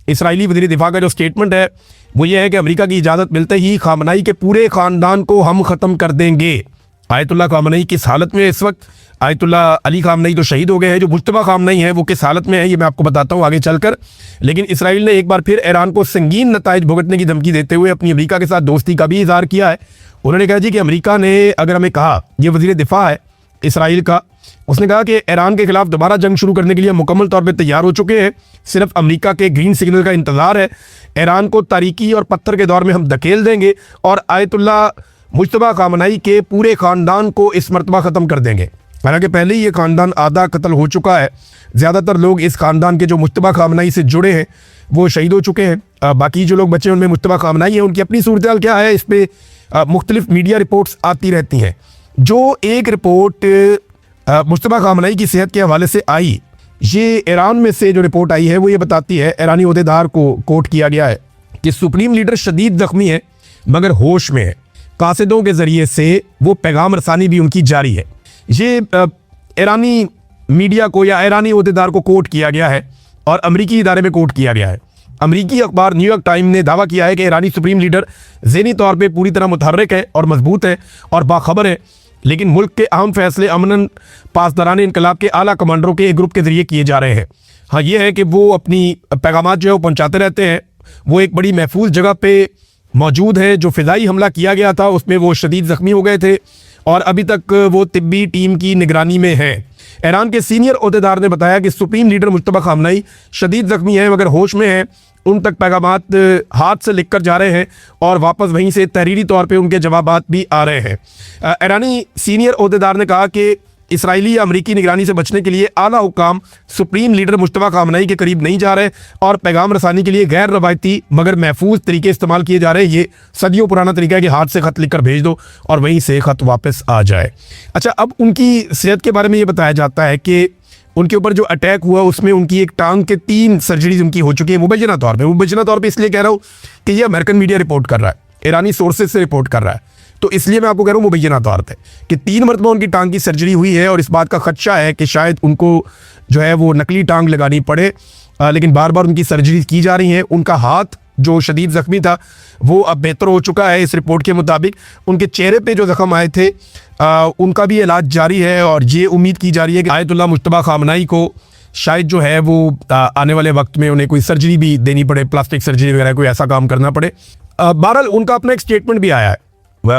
Israeli वज़ीर दिफा का जो स्टेटमेंट है वो ये है कि अमेरिका की इजाज़त मिलते ही खामनेई के पूरे ख़ानदान को हम ख़त्म कर देंगे। आयतुल्लाह खामनेई किस हालत में है इस वक्त? आयतुल्लाह अली खामनेई तो शहीद हो गए हैं, जो मुज्तबा खामनेई है वो किस हालत में है ये मैं आपको बताता हूँ आगे चलकर। लेकिन इसराइल ने एक बार फिर ईरान को संगीन नताइज भुगतने की धमकी देते हुए अपनी अमेरिका के साथ दोस्ती का भी इजहार किया है। उन्होंने कहा जी कि अमेरिका ने अगर हमें कहा, ये वज़ीर दिफा है इसराइल का, उसने कहा कि ईरान के खिलाफ दोबारा जंग शुरू करने के लिए मुकम्मल तौर पर तैयार हो चुके हैं, सिर्फ अमेरिका के ग्रीन सिग्नल का इंतजार है। ईरान को तारीकी और पत्थर के दौर में हम धकेल देंगे और आयतुल्लाह मुज्तबा खामनेई के पूरे ख़ानदान को इस मरतबा ख़त्म कर देंगे। हालांकि पहले ही ये ख़ानदान आधा कत्ल हो चुका है। ज़्यादातर लोग इस ख़ानदान के जो मुज्तबा खामनेई से जुड़े हैं वो शहीद हो चुके हैं। बाकी जो लोग बचे उनमें मुज्तबा खामनेई है, उनकी अपनी सूरत हाल क्या है इस पर मुख्तलिफ मीडिया रिपोर्ट्स आती रहती हैं। जो एक रिपोर्ट मुज्तबा खामनेई की सेहत के हवाले से आई, ये ईरान में से जो रिपोर्ट आई है वो ये बताती है, ईरानी ओहदेदार को कोट किया गया है कि सुप्रीम लीडर शदीद ज़ख्मी है मगर होश में है। कासिदों के ज़रिए से वो पैगाम रसानी भी उनकी जारी है। ये ईरानी मीडिया को या ईरानी ओहदेदार को कोट किया गया है और अमरीकी इदारे में कोट किया गया है। अमरीकी अखबार न्यूयॉर्क टाइम ने दावा किया है कि ईरानी सुप्रीम लीडर ज़हनी तौर पे पूरी तरह मुतहर्रिक है और मजबूत है और बाखबर है, लेकिन मुल्क के अहम फैसले अमनन पासदारान इनकलाब के आला कमांडरों के एक ग्रुप के ज़रिए किए जा रहे हैं। हाँ, ये है कि वो अपनी पैगामात जो है वो पहुँचाते रहते हैं। वो एक बड़ी महफूज जगह पे मौजूद है। जो फ़िज़ाई हमला किया गया था उसमें वो शदीद ज़ख्मी हो गए थे और अभी तक वो तिब्बी टीम की निगरानी में है। ईरान के सीनियर ओहदेदार ने बताया कि सुप्रीम लीडर मुज्तबा खामनेई शदीद ज़ख्मी है मगर होश में है। उन तक पैगामात हाथ से लिख कर जा रहे हैं और वापस वहीं से तहरीरी तौर पे उनके जवाबात भी आ रहे हैं। ईरानी सीनियर ओहदेदार ने कहा कि इसराइली या अमरीकी निगरानी से बचने के लिए आला हुकाम सुप्रीम लीडर मुज्तबा खामनेई के करीब नहीं जा रहे और पैगाम रसानी के लिए गैर रवायती मगर महफूज तरीके इस्तेमाल किए जा रहे हैं। ये सदियों पुराना तरीका है कि हाथ से ख़त लिख कर भेज दो और वहीं से ख़त वापस आ जाए। अच्छा, अब उनकी सेहत के बारे में ये बताया जाता है कि उनके ऊपर जो अटैक हुआ उसमें उनकी एक टांग के 3 सर्जरीज उनकी हो चुकी है मुबैना तौर पे इसलिए कह रहा हूँ कि ये अमेरिकन मीडिया रिपोर्ट कर रहा है, ईरानी सोर्सेज से रिपोर्ट कर रहा है, तो इसलिए मैं आपको कह रहा हूँ मुबैना तौर पे कि 3 मरतबा उनकी टांग की सर्जरी हुई है और इस बात का खदशा है कि शायद उनको जो है वो नकली टांग लगानी पड़े। लेकिन बार बार उनकी सर्जरी की जा रही है। उनका हाथ जो शदीद ज़ख्मी था वो अब बेहतर हो चुका है इस रिपोर्ट के मुताबिक। उनके चेहरे पे जो ज़ख्म आए थे उनका भी इलाज जारी है और ये उम्मीद की जा रही है कि आयतुल्लाह मुज्तबा खामनेई को शायद जो है वो आने वाले वक्त में उन्हें कोई सर्जरी भी देनी पड़े, प्लास्टिक सर्जरी वगैरह कोई ऐसा काम करना पड़े। बहरहाल उनका अपना एक स्टेटमेंट भी आया है,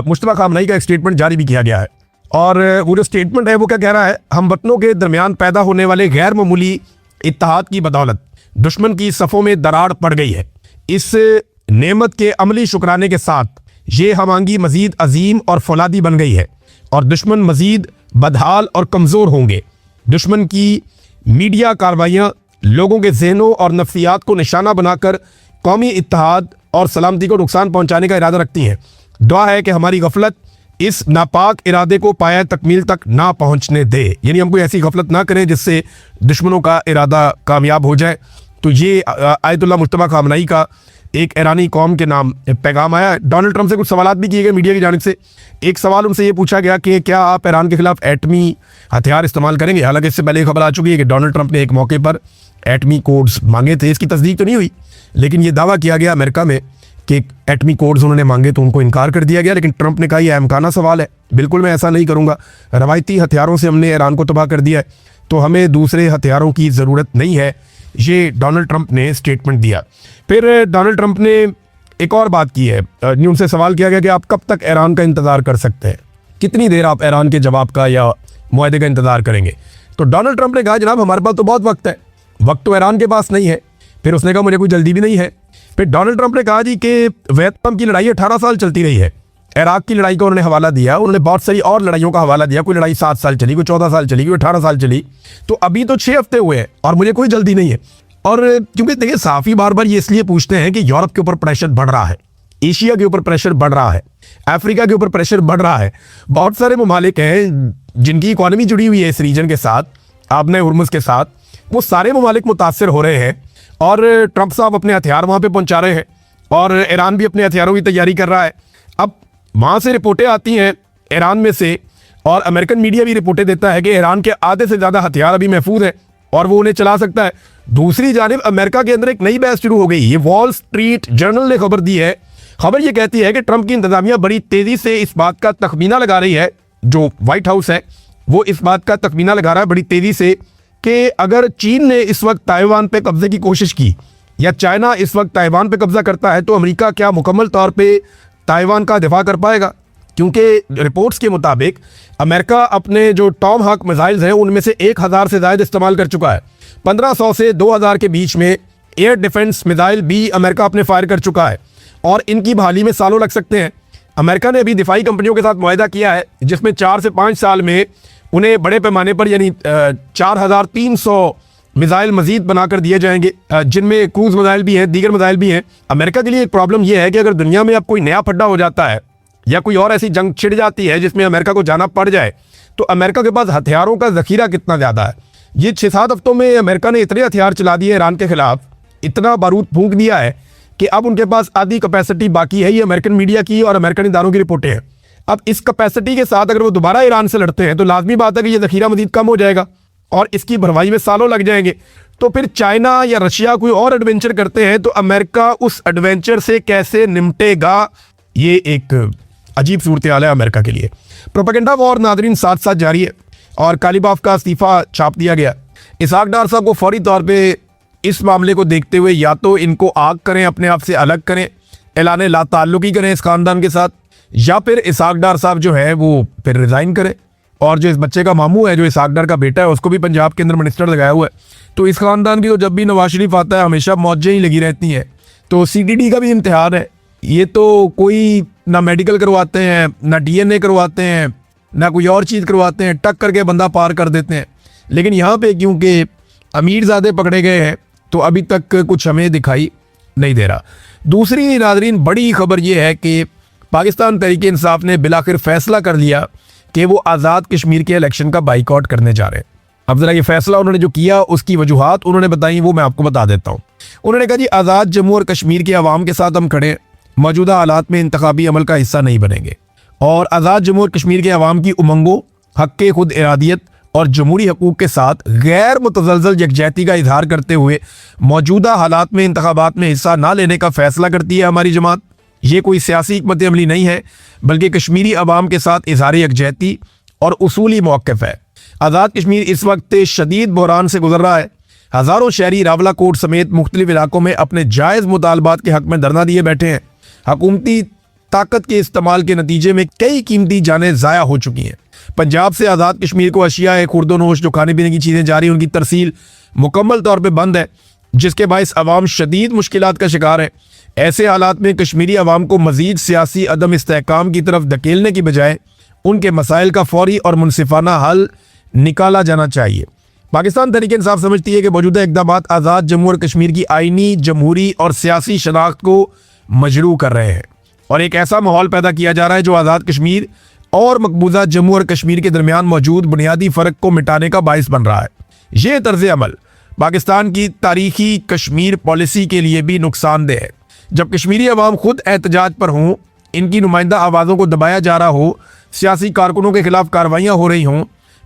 मुज्तबा खामनेई का एक स्टेटमेंट जारी भी किया गया है और वो जो स्टेटमेंट है वो क्या कह रहा है, हम वतनों के दरमियान पैदा होने वाले गैर मामूली इत्तेहाद की बदौलत दुश्मन की सफ़ों में दरार पड़ गई है। इस नेमत के अमली शुक्राने के साथ ये हमांगी मजीद अजीम और फौलादी बन गई है और दुश्मन मजीद बदहाल और कमज़ोर होंगे। दुश्मन की मीडिया कार्रवाइयाँ लोगों के जहनों और नफ्सियात को निशाना बनाकर कौमी इत्तेहाद और सलामती को नुकसान पहुँचाने का इरादा रखती हैं। दुआ है कि हमारी गफलत इस नापाक इरादे को पाया तकमील तक ना पहुँचने दे, यानी हम कोई ऐसी गफलत ना करें जिससे दुश्मनों का इरादा कामयाब हो जाए। तो ये आयतुल्लाह मुज्तबा खामनेई का एक ईरानी कौम के नाम पैगाम आया। डोनाल्ड ट्रंप से कुछ सवालात भी किए गए मीडिया की जानिब से। एक सवाल उनसे ये पूछा गया कि क्या आप ईरान के खिलाफ एटमी हथियार इस्तेमाल करेंगे। हालांकि इससे पहले खबर आ चुकी है कि डोनाल्ड ट्रंप ने एक मौके पर एटमी कोड्स मांगे थे। इसकी तस्दीक तो नहीं हुई, लेकिन ये दावा किया गया अमेरिका में कि एटमी कोड्स उन्होंने मांगे तो उनको इनकार कर दिया गया। लेकिन ट्रंप ने कहा यह अमकाना सवाल है, बिल्कुल मैं ऐसा नहीं करूँगा। रवायती हथियारों से हमने ईरान को तबाह कर दिया है, तो हमें दूसरे हथियारों की ज़रूरत नहीं है। ये डोनाल्ड ट्रंप ने स्टेटमेंट दिया। फिर डोनाल्ड ट्रंप ने एक और बात की है, उनसे सवाल किया गया कि आप कब तक ईरान का इंतज़ार कर सकते हैं, कितनी देर आप ईरान के जवाब का या मुआहदे का इंतज़ार करेंगे। तो डोनाल्ड ट्रंप ने कहा जनाब हमारे पास तो बहुत वक्त है, वक्त तो ईरान के पास नहीं है। फिर उसने कहा मुझे कोई जल्दी भी नहीं है। फिर डोनाल्ड ट्रंप ने कहा जी कि वियतनाम की लड़ाई 18 साल चलती रही है, इराक की लड़ाई का उन्होंने हवाला दिया, उन्होंने बहुत सारी और लड़ाइयों का हवाला दिया। कोई लड़ाई 7 साल चली, कोई 14 साल चली, कोई 18 साल चली, तो अभी तो 6 हफ्ते हुए हैं और मुझे कोई जल्दी नहीं है। और क्योंकि देखिए सहाफ़ी बार बार ये इसलिए पूछते हैं कि यूरोप के ऊपर प्रेशर बढ़ रहा है, एशिया के ऊपर प्रेशर बढ़ रहा है, अफ्रीका के ऊपर प्रेशर बढ़ रहा है। बहुत सारे ममालिक हैं जिनकी इकॉनमी जुड़ी हुई है इस रीजन के साथ, आपने हुर्मुज़ के साथ, वो सारे ममालिक मुतासर हो रहे हैं और ट्रंप साहब अपने हथियार वहाँ पे पहुँचा रहे हैं और ईरान भी अपने हथियारों की तैयारी कर रहा है। अब वहाँ से रिपोर्टें आती हैं ईरान में से और अमेरिकन मीडिया भी रिपोर्टें देता है कि ईरान के आधे से ज़्यादा हथियार अभी महफूज हैं और वो उन्हें चला सकता है। दूसरी जानिब अमेरिका के अंदर एक नई बहस शुरू हो गई। ये वॉल स्ट्रीट जर्नल ने खबर दी है। खबर ये कहती है कि ट्रंप की इंतजामिया बड़ी तेजी से इस बात का तखमीना लगा रही है, जो व्हाइट हाउस है वो इस बात का तखमीना लगा रहा है बड़ी तेजी से कि अगर चीन ने इस वक्त ताइवान पे कब्जे की कोशिश की या चाइना इस वक्त ताइवान पे कब्जा करता है तो अमेरिका क्या मुकम्मल तौर पे ताइवान का दिफा कर पाएगा? क्योंकि रिपोर्ट्स के मुताबिक अमेरिका अपने जो टॉम हाक मिसाइल्स हैं उनमें से 1000 से ज़्यादा इस्तेमाल कर चुका है। 1500 से 2000 के बीच में एयर डिफेंस मिसाइल भी अमेरिका अपने फायर कर चुका है और इनकी बहाली में सालों लग सकते हैं। अमेरिका ने अभी दिफाई कंपनियों के साथ मुआहदा किया है जिसमें 4 से 5 साल में उन्हें बड़े पैमाने पर यानी 4300 मिसाइल मजीद बनाकर दिए जाएंगे, जिनमें क्रूज मिसाइल भी हैं, दीगर मिसाइल भी हैं। अमेरिका के लिए एक प्रॉब्लम यह है कि अगर दुनिया में अब कोई नया फड्डा हो जाता है या कोई और ऐसी जंग छिड़ जाती है जिसमें अमेरिका को जाना पड़ जाए तो अमेरिका के पास हथियारों का जखीरा कितना ज़्यादा है। ये 6-7 हफ्तों में अमेरिका ने इतने हथियार चला दिए ईरान के खिलाफ, इतना बारूद फूंक दिया है कि अब उनके पास आधी कैपेसिटी बाकी है। ये अमेरिकन मीडिया की और अमेरिकन इदारों की रिपोर्टें हैं। अब इस कैपेसिटी के साथ अगर वो दोबारा ईरान से लड़ते हैं तो लाजमी बात है कि ये जखीरा मजीद कम हो जाएगा और इसकी भरवाई में सालों लग जाएंगे। तो फिर चाइना या रशिया कोई और एडवेंचर करते हैं तो अमेरिका उस एडवेंचर से कैसे निपटेगा, ये एक अजीब सूरत हाल है अमेरिका के लिए। प्रोपेगेंडा वॉर नादरीन साथ साथ जारी है और कालीबाफ का इस्तीफा छाप दिया गया। इसहाक डार साहब को फौरी तौर पे इस मामले को देखते हुए या तो इनको आग करें, अपने आप से अलग करें, ऐलान ला ताल्लुकी करें इस खानदान के साथ, या फिर इसहाक डार साहब जो है वो फिर रिज़ाइन करें। और जो इस बच्चे का मामू है, जो इसहाक डार का बेटा है, उसको भी पंजाब के अंदर मिनिस्टर लगाया हुआ है। तो इस खानदान की तो जब भी नवाज शरीफ आता है हमेशा मौजें ही लगी रहती हैं। तो CDD का भी इम्तिहान है। ये तो कोई ना मेडिकल करवाते हैं, ना DNA करवाते हैं, ना कोई और चीज़ करवाते हैं, टक करके बंदा पार कर देते हैं। लेकिन यहाँ पे क्योंकि अमीरज़ादे पकड़े गए हैं तो अभी तक कुछ हमें दिखाई नहीं दे रहा। दूसरी नाज़रीन बड़ी खबर ये है कि पाकिस्तान तहरीक-ए-इंसाफ ने बिलाखिर फैसला कर लिया कि वो आज़ाद कश्मीर के इलेक्शन का बाइकआउट करने जा रहे हैं। अब ज़रा ये फैसला उन्होंने जो किया उसकी वजूहात उन्होंने बताई, वो मैं आपको बता देता हूँ। उन्होंने कहा जी आज़ाद जम्मू और कश्मीर के अवाम के साथ हम खड़े, मौजूदा हालात में इंतखाबी अमल का हिस्सा नहीं बनेंगे और आज़ाद जम्मू और कश्मीर के अवाम की उमंगों, हक़ खुद इरादियत और जमहूरी हकूक़ के साथ गैर मुतज़लज़ल यकजहती का इजहार करते हुए मौजूदा हालात में इंतखाबात में हिस्सा ना लेने का फ़ैसला करती है हमारी जमात। ये कोई सियासी हिकमत अमली नहीं है बल्कि कश्मीरी अवाम के साथ इजहार यकजहती और उसूली मौक़िफ़ है। आज़ाद कश्मीर इस वक्त शदीद बहरान से गुजर रहा है। हज़ारों शहरी रावला कोट समेत मुख्तलिफ इलाकों में अपने जायज़ मुतालबात के हक़ में धरना दिए बैठे हैं। हुकूमती ताकत के इस्तेमाल के नतीजे में कई कीमती जानें ज़ाया हो चुकी हैं। पंजाब से आज़ाद कश्मीर को अशिया खुर्दोनोश जो खाने पीने की चीज़ें जा रही हैं उनकी तरसील मुकम्मल तौर पर बंद है, जिसके बायस अवाम शदीद मुश्किलात का शिकार है। ऐसे हालात में कश्मीरी अवाम को मज़ीद सियासी अदम इस्तेहकाम की तरफ धकेलने की बजाय उनके मसाइल का फौरी और मुनसिफाना हल निकाला जाना चाहिए। पाकिस्तान तहरीक-ए-इंसाफ समझती है कि मौजूदा इक़दामात आज़ाद जम्मू और कश्मीर की आइनी, जमहूरी और सियासी शनाख्त को मजरू कर रहे हैं और एक ऐसा माहौल पैदा किया जा रहा है जो आज़ाद कश्मीर और मकबूजा जम्मू और कश्मीर के दरमियान मौजूद बुनियादी फ़र्क को मिटाने का बाइस बन रहा है। ये तर्ज अमल पाकिस्तान की तारीखी कश्मीर पॉलिसी के लिए भी नुकसानदेह है। जब कश्मीरी अवाम खुद एहतजाज पर हों, इनकी नुमाइंदा आवाज़ों को दबाया जा रहा हो, सियासी कारकुनों के खिलाफ कार्रवाइयाँ हो रही हों,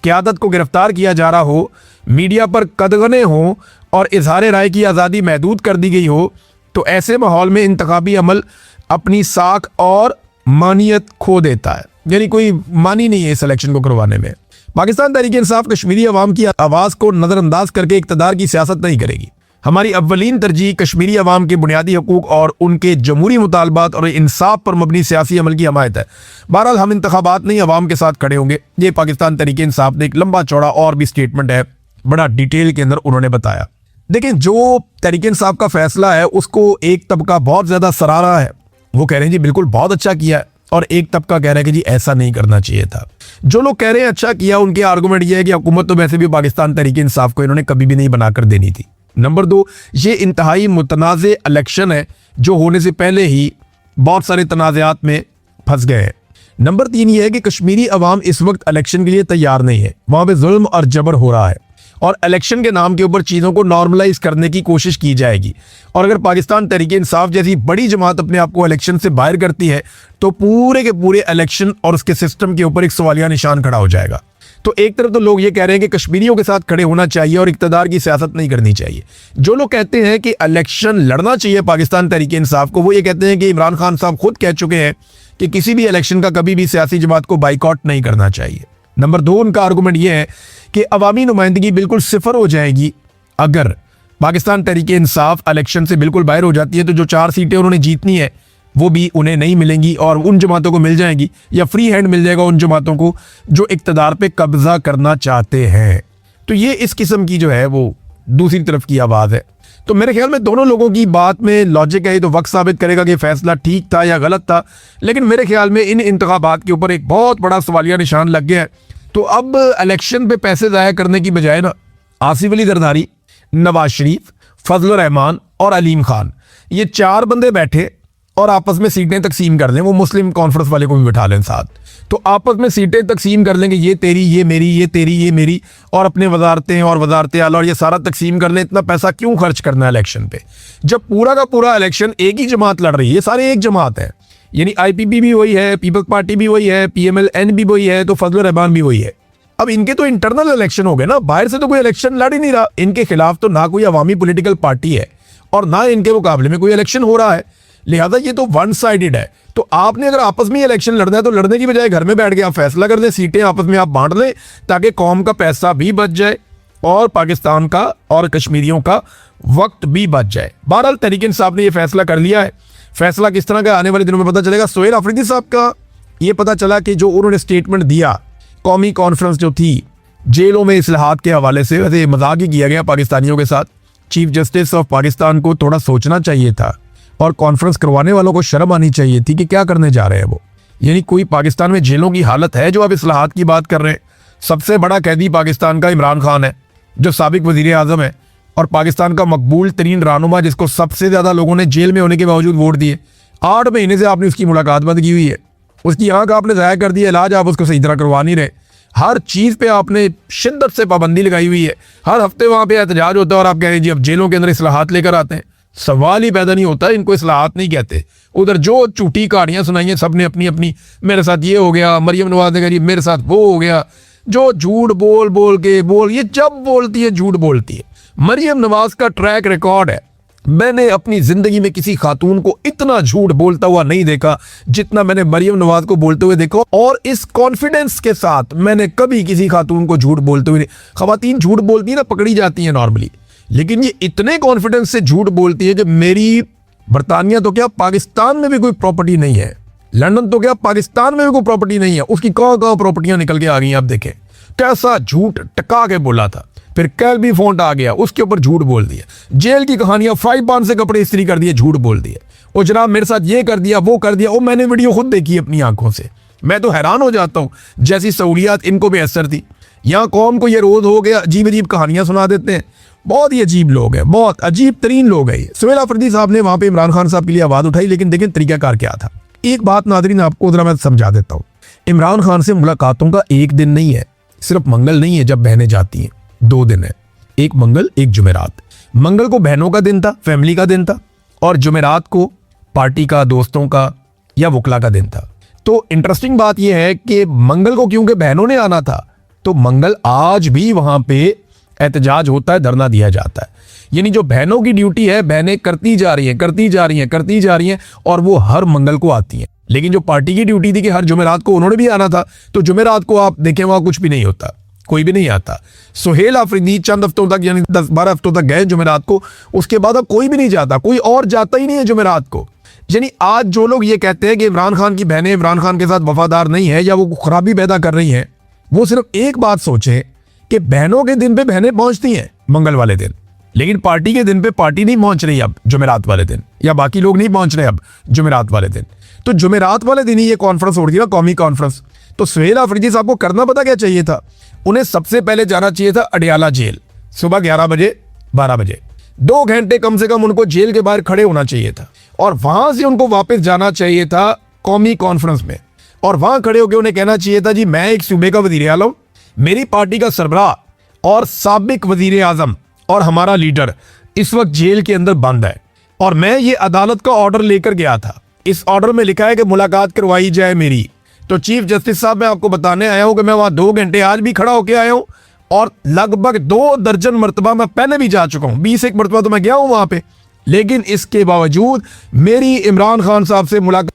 क़यादत को गिरफ्तार किया जा रहा हो, मीडिया पर कदगने हों और इजहार राय की आज़ादी महदूद कर दी गई हो, तो ऐसे माहौल में इंतखाबी अमल अपनी साख और मानियत खो देता है। यानी कोई मानी नहीं है इस इलेक्शन को करवाने में। पाकिस्तान तहरीक-ए-इंसाफ कश्मीरी अवाम की आवाज़ को नज़रअंदाज करके इक़्तिदार की सियासत नहीं करेगी। हमारी अव्वलीन तरजीह कश्मीरी अवाम के बुनियादी हकूक़ और उनके जमहूरी मुतालबात और इंसाफ पर मबनी सियासी अमल की हमायत है। बहरहाल हम इंतखाबात नहीं अवाम के साथ खड़े होंगे। ये पाकिस्तान तहरीक-ए-इंसाफ ने एक लंबा चौड़ा और भी स्टेटमेंट है, बड़ा डिटेल के अंदर उन्होंने बताया। देखिए, जो तहरीक-ए-इंसाफ का फैसला है उसको एक तबका बहुत ज़्यादा सराहा है, वो कह रहे हैं जी बिल्कुल बहुत अच्छा किया है, और एक तबका कह रहा है कि जी ऐसा नहीं करना चाहिए था। जो लोग कह रहे हैं अच्छा किया, उनके आर्गूमेंट ये है कि हुकूमत तो वैसे भी पाकिस्तान तहरीक-ए-इंसाफ को इन्होंने कभी भी नहीं बनाकर देनी थी। नंबर 2, ये इंतहाई मुतनाज़े इलेक्शन है जो होने से पहले ही बहुत सारे तनाज़ात में फंस गए हैं। नंबर 3 ये है कि कश्मीरी अवाम इस वक्त इलेक्शन के लिए तैयार नहीं है, वहाँ पे जुल्म और जबर हो रहा है और इलेक्शन के नाम के ऊपर चीज़ों को नॉर्मलाइज करने की कोशिश की जाएगी। और अगर पाकिस्तान तहरीक-ए-इंसाफ जैसी बड़ी जमात अपने आप को इलेक्शन से बाहर करती है तो पूरे के पूरे इलेक्शन और उसके सिस्टम के ऊपर एक सवालिया निशान खड़ा हो जाएगा। तो एक तरफ तो लोग ये कह रहे हैं कि कश्मीरियों के साथ खड़े होना चाहिए और इक़्तिदार की सियासत नहीं करनी चाहिए। जो लोग कहते हैं कि इलेक्शन लड़ना चाहिए पाकिस्तान तहरीक इंसाफ को, वो ये कहते हैं कि इमरान खान साहब खुद कह चुके हैं कि किसी भी इलेक्शन का कभी भी सियासी जमात को बाइकआउट नहीं करना चाहिए। नंबर 2 उनका आर्गूमेंट ये है कि अवामी नुमाइंदगी बिल्कुल सिफर हो जाएगी अगर पाकिस्तान तहरीक इंसाफ इलेक्शन से बिल्कुल बाहर हो जाती है, तो जो 4 सीटें उन्होंने जीतनी है वो भी उन्हें नहीं मिलेंगी और उन जमातों को मिल जाएंगी, या फ्री हैंड मिल जाएगा उन जमातों को जो इक़्तिदार पे कब्जा करना चाहते हैं। तो ये इस किस्म की जो है वो दूसरी तरफ की आवाज़ है। तो मेरे ख्याल में दोनों लोगों की बात में लॉजिक है, तो वक्त साबित करेगा कि फैसला ठीक था या गलत था। लेकिन मेरे ख्याल में इन इंतखाबात के ऊपर एक बहुत बड़ा सवालिया निशान लग गया है। तो अब इलेक्शन पे पैसे ज़ाया करने की बजाय ना आसिफ अली जरदारी, नवाज शरीफ, फजल रहमान और अलीम खान, ये 4 बंदे बैठे और आपस में सीटें तकसीम कर लें। वो मुस्लिम कॉन्फ्रेंस वाले को भी बिठा लें साथ, तो आपस में सीटें तकसीम कर लेंगे, ये तेरी ये मेरी, ये तेरी ये मेरी, और अपने वजारतें और वजारतें आला और ये सारा तकसीम कर लें। इतना पैसा क्यों खर्च करना है इलेक्शन पे, जब पूरा का पूरा इलेक्शन एक ही जमात लड़ रही है, सारे एक जमात है। यानी IPP भी वही है, पीपल्स पार्टी भी वही है, PMLN भी वही है, तो फजल रहमान भी वही है। अब इनके तो इंटरनल इलेक्शन हो गए ना, बाहर से तो कोई इलेक्शन लड़ ही नहीं रहा। इनके खिलाफ तो ना कोई अवामी पॉलिटिकल पार्टी है और ना इनके मुकाबले में कोई इलेक्शन हो रहा है, लिहाजा ये तो वन साइडेड है। तो आपने अगर आपस में इलेक्शन लड़ना है तो लड़ने की बजाय घर में बैठ के आप फैसला कर दें, सीटें आपस में आप बांट लें, ताकि कौम का पैसा भी बच जाए और पाकिस्तान का और कश्मीरियों का वक्त भी बच जाए। बहरहाल तहरीक इंसाफ ने यह फैसला कर लिया है। फैसला किस तरह का आने वाले दिनों में पता चलेगा। सोहेल अफरीदी साहब का ये पता चला कि जो उन्होंने स्टेटमेंट दिया कौमी कॉन्फ्रेंस जो थी जेलों में इस्लाहात के हवाले से, वैसे मजाक ही किया गया पाकिस्तानियों के साथ। चीफ जस्टिस ऑफ पाकिस्तान को थोड़ा सोचना चाहिए था और कॉन्फ्रेंस करवाने वालों को शर्म आनी चाहिए थी कि क्या करने जा रहे हैं वो। यानी कोई पाकिस्तान में जेलों की हालत है जो आप इस्लाहात की बात कर रहे हैं। सबसे बड़ा कैदी पाकिस्तान का इमरान खान है जो साबिक वजीर आज़म है और पाकिस्तान का मकबूल तरीन रहनुमा, जिसको सबसे ज़्यादा लोगों ने जेल में होने के बावजूद वोट दिए। 8 महीने से आपने उसकी मुलाकात बंद की हुई है, उसकी आँख आपने ज़ाया कर दिया, इलाज आप उसको सही तरह करवा नहीं रहे, हर चीज़ पे आपने शिद्दत से पाबंदी लगाई हुई है। हर हफ्ते वहाँ पे एहतजाज होता है और आप कह रहे हैं जी अब जेलों के अंदर इस्लाहात लेकर आते हैं। सवाल ही पैदा नहीं होता, इनको इस्लाहात नहीं कहते। उधर जो झूठी कहानियाँ सुनाई हैं सबने अपनी अपनी, मेरे साथ ये हो गया, मरियम नवाज ने कहा जी मेरे साथ वो हो गया, जो झूठ बोल बोल के ये जब बोलती है झूठ बोलती है। मरियम नवाज का ट्रैक रिकॉर्ड है, मैंने अपनी जिंदगी में किसी खातून को इतना झूठ बोलता हुआ नहीं देखा जितना मैंने मरियम नवाज को बोलते हुए देखा, और इस कॉन्फिडेंस के साथ मैंने कभी किसी खातून को झूठ बोलते हुए नहीं। खवातीन झूठ बोलती है ना, पकड़ी जाती है नॉर्मली, लेकिन ये इतने कॉन्फिडेंस से झूठ बोलती है कि मेरी बरतानिया तो क्या पाकिस्तान में भी कोई प्रॉपर्टी नहीं है, लंदन तो क्या पाकिस्तान में भी कोई प्रॉपर्टी नहीं है, उसकी कहाँ प्रॉपर्टियां निकल के आ गई। आप देखें कैसा झूठ टका के बोला था। फिर कैल्बी फोन्ट आ गया, उसके ऊपर झूठ बोल दिया। जेल की कहानियां, फ्राई पान से कपड़े इस्त्री कर दिए, झूठ बोल दिए। वो जनाब मेरे साथ ये कर दिया वो कर दिया। वो मैंने वीडियो खुद देखी अपनी आंखों से, मैं तो हैरान हो जाता हूँ जैसी सहूलियात इनको भी असर थी। यहाँ कौम को ये रोज हो गया अजीब अजीब कहानियां सुना देते हैं। बहुत ही अजीब लोग हैं, बहुत अजीब तरीन लोग हैं। सोहेल अफरीदी साहब ने वहां पे इमरान खान साहब के लिए आवाज उठाई, लेकिन देखें तरीकाकार क्या था। एक बात नाज़रीन आपको जरा मैं समझा देता हूँ। इमरान खान से मुलाकातों का एक दिन नहीं है, सिर्फ मंगल नहीं है जब बहनें जाती हैं, 2 दिन है, एक मंगल एक जुमेरात। मंगल को बहनों का दिन था, फैमिली का दिन था, और जुमेरात को पार्टी का, दोस्तों का या वकला का दिन था। तो इंटरेस्टिंग बात यह है कि मंगल को क्योंकि बहनों ने आना था, तो मंगल आज भी वहां पे एहतजाज होता है, धरना दिया जाता है। यानी जो बहनों की ड्यूटी है बहनें करती जा रही हैं, करती जा रही हैं, करती जा रही हैं, और वो हर मंगल को आती हैं। लेकिन जो पार्टी की ड्यूटी थी कि हर जुमेरात को उन्होंने भी आना था, तो जुमेरात को आप देखें वहां कुछ भी नहीं होता, कोई भी नहीं आता। सोहेल अफरीदी चंद हफ्तों तक यानी 10-12 हफ्तों तक गए जुमेरात को, उसके बाद अब कोई भी नहीं जाता, कोई और जाता ही नहीं है जुमेरात को। यानी आज जो लोग ये कहते हैं कि इमरान खान की बहनें इमरान खान के साथ वफादार नहीं है या वो खराबी पैदा कर रही हैं, वो सिर्फ एक बात सोचे कि बहनों के दिन पे बहनें पहुंचती हैं मंगल वाले दिन, लेकिन पार्टी के दिन पे पार्टी नहीं पहुंच रही अब जुमेरात वाले दिन, या बाकी लोग नहीं पहुंच रहे अब जुमेरात वाले दिन। तो जुमेरात वाले दिन ही ये कॉन्फ्रेंस हो रही है ना, कौमी कॉन्फ्रेंस। तो सोहेल अफरीदी साहब को करना पता क्या चाहिए था, उन्हें सबसे पहले जाना चाहिए था अडियाला जेल, सुबह 11 बजे 12 बजे, 2 घंटे कम से कम उनको जेल के बाहर खड़े होना चाहिए था, और वहां से उनको वापस जाना चाहिए था कौमी कॉन्फ्रेंस में, और वहां खड़े होकर उन्हें कहना चाहिए था जी मैं एक सूबे का वजीर आला हूं, मेरी पार्टी का सरबराह और साबिक वजीर आजम और हमारा लीडर इस वक्त जेल के अंदर बंद है, और मैं ये अदालत का ऑर्डर लेकर गया था। इस ऑर्डर में लिखा है कि मुलाकात करवाई जाए मेरी, तो चीफ जस्टिस साहब, मैं आपको बताने आया हूं कि मैं वहां 2 घंटे आज भी खड़ा होकर आया हूं और लगभग 2 दर्जन मरतबा मैं पहले भी जा चुका हूं, 20 एक मरतबा तो मैं गया हूं वहां पे। लेकिन इसके बावजूद मेरी इमरान खान साहब से मुलाकात